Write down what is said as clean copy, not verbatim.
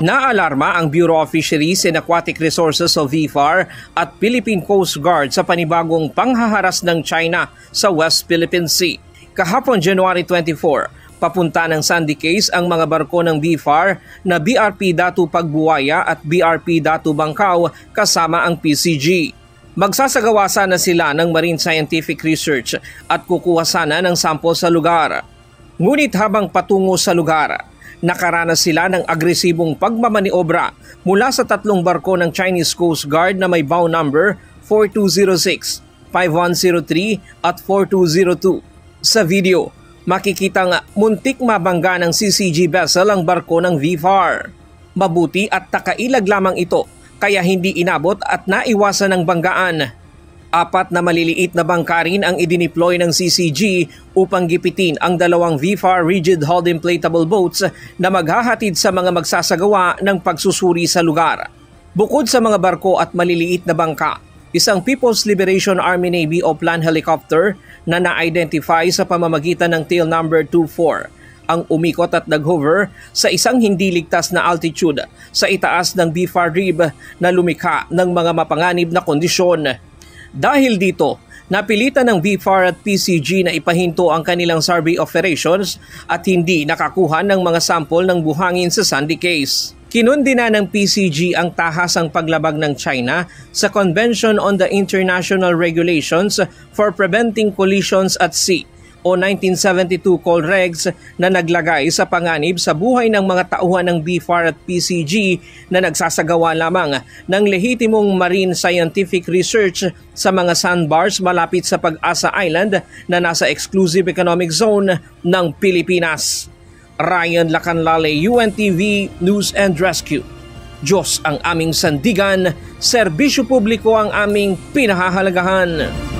Naalarma ang Bureau of Fisheries and Aquatic Resources o BFAR at Philippine Coast Guard sa panibagong panghaharas ng China sa West Philippine Sea. Kahapon January 24, papunta ng Sandy Cay ang mga barko ng BFAR na BRP Datu Pagbuwaya at BRP Datu Bangkao kasama ang PCG. Magsasagawa sana sila ng marine scientific research at kukuha sana ng sample sa lugar. Ngunit habang patungo sa lugar, nakaranas sila ng agresibong pagmamaniobra mula sa tatlong barko ng Chinese Coast Guard na may bow number 4206, 5103 at 4202. Sa video, makikitang muntik mabangga ng CCG vessel ang barko ng BFAR. Mabuti at takailag lamang ito kaya hindi inabot at naiwasan ng banggaan. 4 na maliliit na bangka rin ang idineploy ng CCG upang gipitin ang dalawang BFAR rigid hulled inflatable boats na maghahatid sa mga magsasagawa ng pagsusuri sa lugar. Bukod sa mga barko at maliliit na bangka, isang People's Liberation Army Navy o plan helicopter na na-identify sa pamamagitan ng tail number 24 ang umikot at nag-hover sa isang hindi ligtas na altitude sa itaas ng BFAR rib na lumikha ng mga mapanganib na kondisyon. Dahil dito, napilitan ng BFAR at PCG na ipahinto ang kanilang survey operations at hindi nakakuha ng mga sample ng buhangin sa Sandy Cay. Kinundi na ng PCG ang tahasang paglabag ng China sa Convention on the International Regulations for Preventing Collisions at Sea o 1972 COLREGS na naglagay sa panganib sa buhay ng mga tauhan ng BFAR at PCG na nagsasagawa lamang ng lehitimong marine scientific research sa mga sandbars malapit sa Pag-asa Island na nasa exclusive economic zone ng Pilipinas. Ryan Lacanlale, UNTV News and Rescue. Diyos ang aming sandigan, serbisyo publiko ang aming pinahahalagahan.